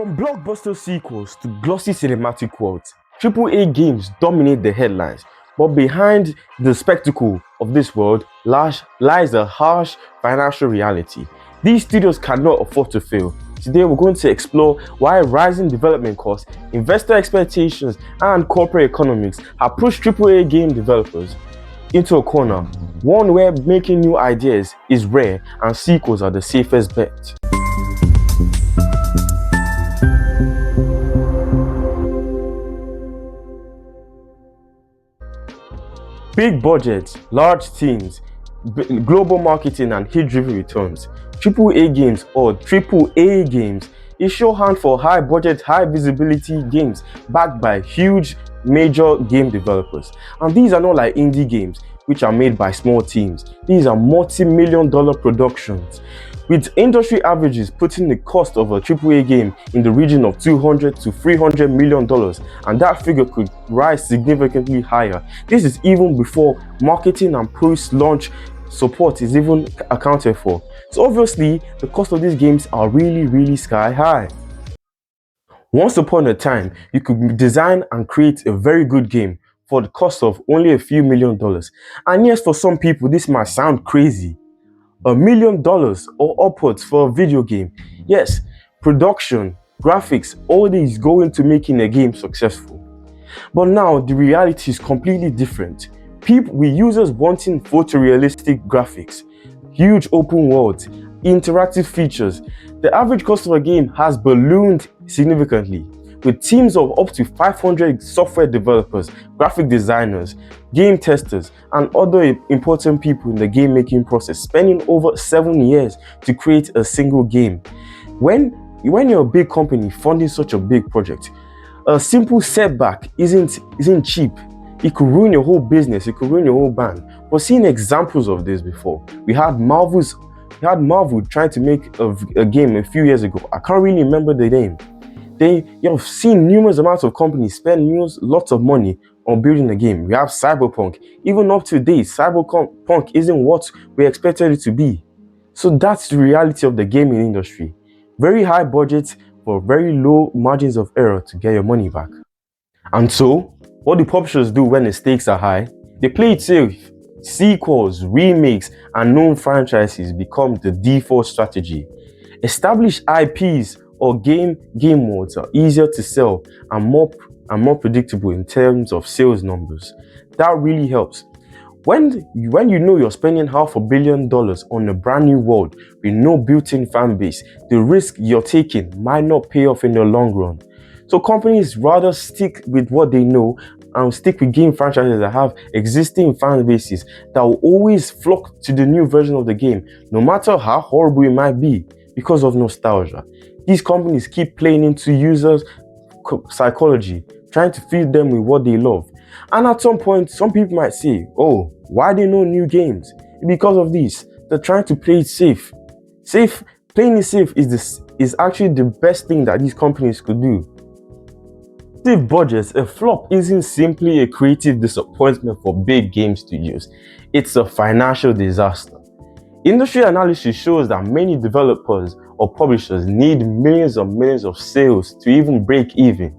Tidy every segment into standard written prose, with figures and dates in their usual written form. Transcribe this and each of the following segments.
From blockbuster sequels to glossy cinematic worlds, AAA games dominate the headlines, but behind the spectacle of this world lies a harsh financial reality. These studios cannot afford to fail. Today we're going to explore why rising development costs, investor expectations, and corporate economics have pushed AAA game developers into a corner, one where making new ideas is rare and sequels are the safest bet. Big budgets, large teams, global marketing and hit-driven returns. AAA games or AAA games is shorthand for high-budget, high-visibility games backed by huge major game developers. And these are not like indie games which are made by small teams. These are multi-million-dollar productions, with industry averages putting the cost of a AAA game in the region of $200 to $300 million, and that figure could rise significantly higher. This is even before marketing and post-launch support is even accounted for. So obviously, the cost of these games are really sky high. Once upon a time, you could design and create a very good game for the cost of only a few $1,000,000. And yes, for some people, this might sound crazy. $1 million or upwards for a video game. Yes, production, graphics, all these go into making a game successful. But now the reality is completely different. With users wanting photorealistic graphics, huge open worlds, interactive features, the average cost of a game has ballooned significantly, with teams of up to 500 software developers, graphic designers, game testers, and other important people in the game making process spending over 7 years to create a single game. When you're a big company funding such a big project, a simple setback isn't cheap. It could ruin your whole business, it could ruin your whole band. We've seen examples of this before. We had Marvel trying to make a game a few years ago. I can't really remember the name. You've seen numerous amounts of companies spend lots of money on building a game. We have Cyberpunk. Even up to date, Cyberpunk isn't what we expected it to be. So that's the reality of the gaming industry. Very high budgets for very low margins of error to get your money back. And so, what do publishers do when the stakes are high? They play it safe. Sequels, remakes, and known franchises become the default strategy. Established IPs or game modes are easier to sell and more predictable in terms of sales numbers. That really helps. When you know you're spending $500 million on a brand new world with no built-in fan base, the risk you're taking might not pay off in the long run. So companies rather stick with what they know and stick with game franchises that have existing fan bases that will always flock to the new version of the game, no matter how horrible it might be, because of nostalgia. These companies keep playing into users' psychology, trying to feed them with what they love. And at some point, some people might say, oh, why do no new games? Because of this, they're trying to play it safe. Playing it safe is actually the best thing that these companies could do. Massive budgets, a flop isn't simply a creative disappointment for big game studios. It's a financial disaster. Industry analysis shows that many developers or publishers need millions of sales to even break even.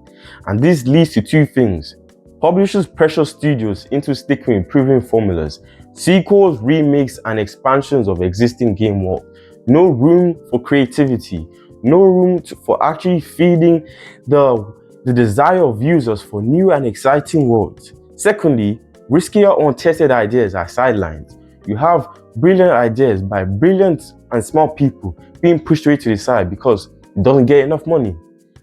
And this leads to two things. Publishers pressure studios into sticking with proven formulas. Sequels, remakes, and expansions of existing game world. No room for creativity. No room for actually feeding the desire of users for new and exciting worlds. Secondly, riskier untested ideas are sidelined. You have brilliant ideas by brilliant and smart people being pushed away to the side because it doesn't get enough money.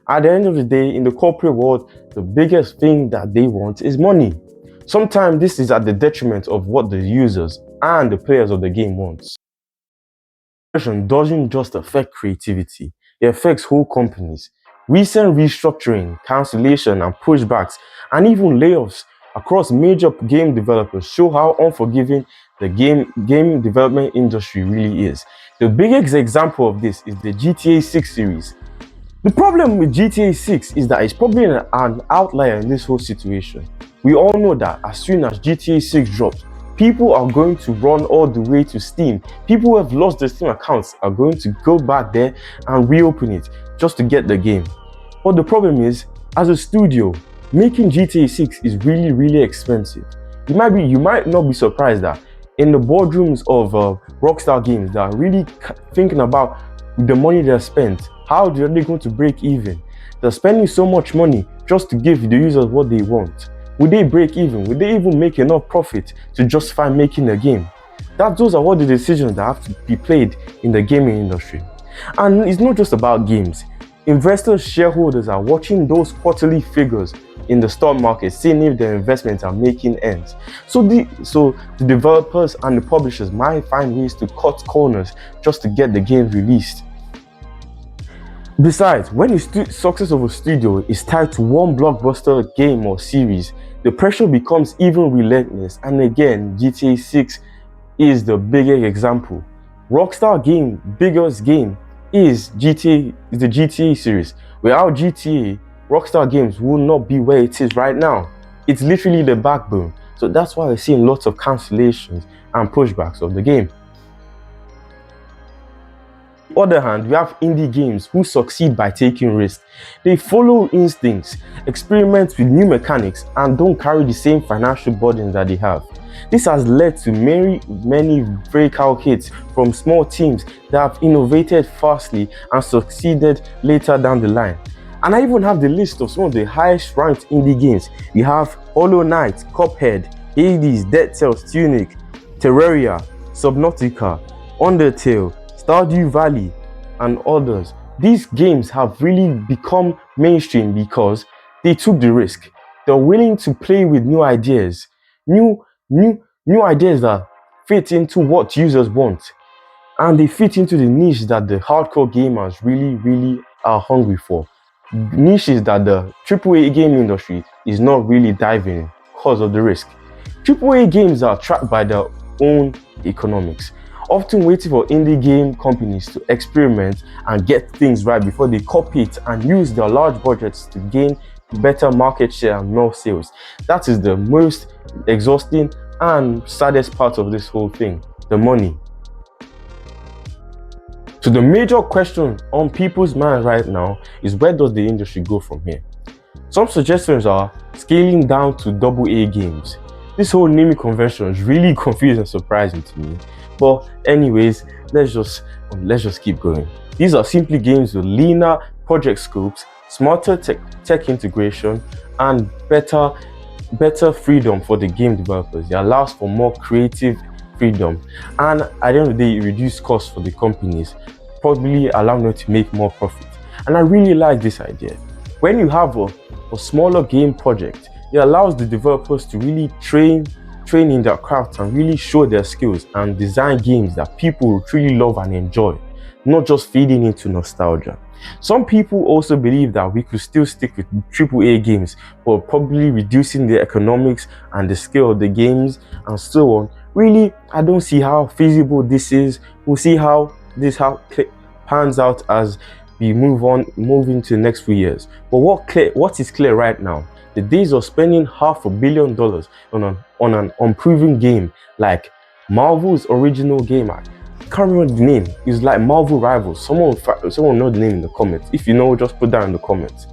At the end of the day, in the corporate world, the biggest thing that they want is money. Sometimes this is at the detriment of what the users and the players of the game want. Doesn't just affect creativity, it affects whole companies. Recent restructuring, cancellation, and pushbacks, and even layoffs across major game developers show how unforgiving the game development industry really is. The biggest example of this is the GTA 6 series. The problem with GTA 6 is that it's probably an outlier in this whole situation. We all know that as soon as GTA 6 drops, people are going to run all the way to Steam. People who have lost their Steam accounts are going to go back there and reopen it just to get the game. But the problem is, as a studio, making GTA 6 is really, really expensive. You might not be surprised that in the boardrooms of Rockstar Games that are really thinking about the money they're spent, how are they going to break even? They're spending so much money just to give the users what they want. Would they break even? Would they even make enough profit to justify making a game? Those are all the decisions that have to be played in the gaming industry. And it's not just about games. Investors, shareholders are watching those quarterly figures in the stock market, seeing if their investments are making ends. So the developers and the publishers might find ways to cut corners just to get the game released. Besides, when the success of a studio is tied to one blockbuster game or series, the pressure becomes even relentless. And again, GTA 6 is the biggest example. Rockstar game biggest game is the GTA series. Without GTA, Rockstar Games will not be where it is right now. It's literally the backbone. So that's why we're seeing lots of cancellations and pushbacks of the game. On the other hand, we have indie games who succeed by taking risks. They follow instincts, experiment with new mechanics, and don't carry the same financial burden that they have. This has led to many breakout hits from small teams that have innovated fastly and succeeded later down the line. And I even have the list of some of the highest ranked indie games. We have Hollow Knight, Cuphead, Hades, Dead Cells, Tunic, Terraria, Subnautica, Undertale, Stardew Valley, and others. These games have really become mainstream because they took the risk. They're willing to play with new ideas, new ideas that fit into what users want, and they fit into the niche that the hardcore gamers really are hungry for. Niches that the AAA game industry is not really diving in because of the risk. AAA games are trapped by their own economics, often waiting for indie game companies to experiment and get things right before they copy it and use their large budgets to gain better market share and more sales. That is the most exhausting and saddest part of this whole thing, the money. So the major question on people's mind right now is, where does the industry go from here? Some suggestions are scaling down to AA games. This whole naming convention is really confusing and surprising to me. But anyways, let's just keep going. These are simply games with leaner project scopes, smarter tech integration, and better freedom for the game developers. It allows for more creative freedom, and at the end of the day, it reduces costs for the companies, probably allowing them to make more profit. And I really like this idea. When you have a smaller game project, it allows the developers to really train in their craft and really show their skills and design games that people will truly love and enjoy, not just feeding into nostalgia. Some people also believe that we could still stick with AAA games, but probably reducing the economics and the scale of the games and so on. Really, I don't see how feasible this is. We'll see how this pans out as we move into the next few years. But what is clear right now, the days of spending $500 million on an unproven game like Marvel's original game, I can't remember the name, it's like Marvel Rivals. Someone know the name in the comments. If you know, just put that in the comments.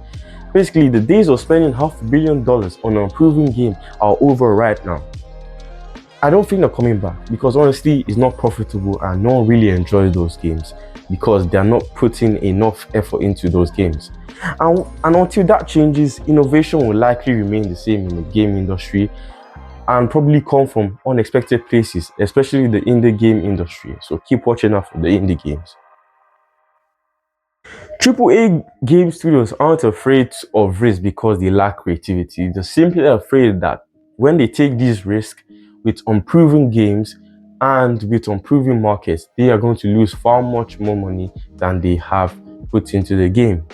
Basically, the days of spending $500 million on an unproven game are over right now. I don't think they're coming back because honestly, it's not profitable and no one really enjoys those games because they're not putting enough effort into those games. And until that changes, innovation will likely remain the same in the game industry and probably come from unexpected places, especially the indie game industry. So keep watching out for the indie games. AAA game studios aren't afraid of risk because they lack creativity. They're simply afraid that when they take these risks with unproven games and with unproven markets, they are going to lose far much more money than they have put into the game.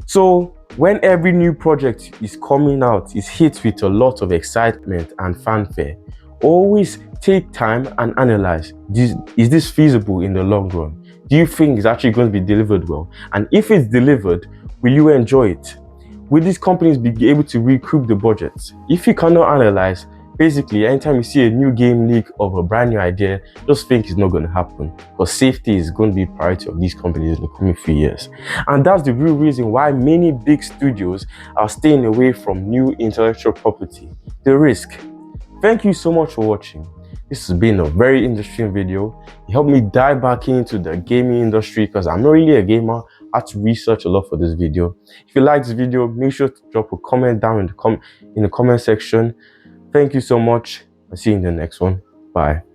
So when every new project is coming out, it's hit with a lot of excitement and fanfare. Always take time and analyze, is this feasible in the long run? Do you think it's actually going to be delivered well? And if it's delivered, will you enjoy it? Will these companies be able to recoup the budgets? If you cannot analyze, Basically, anytime you see a new game leak of a brand new idea, just think it's not going to happen, because safety is going to be a priority of these companies in the coming few years. And that's the real reason why many big studios are staying away from new intellectual property: the risk. Thank you so much for watching. This has been a very interesting video. It helped me dive back into the gaming industry because I'm not really a gamer. I had to research a lot for this video. If you like this video, make sure to drop a comment down in the comment section. Thank you so much. I'll see you in the next one. Bye.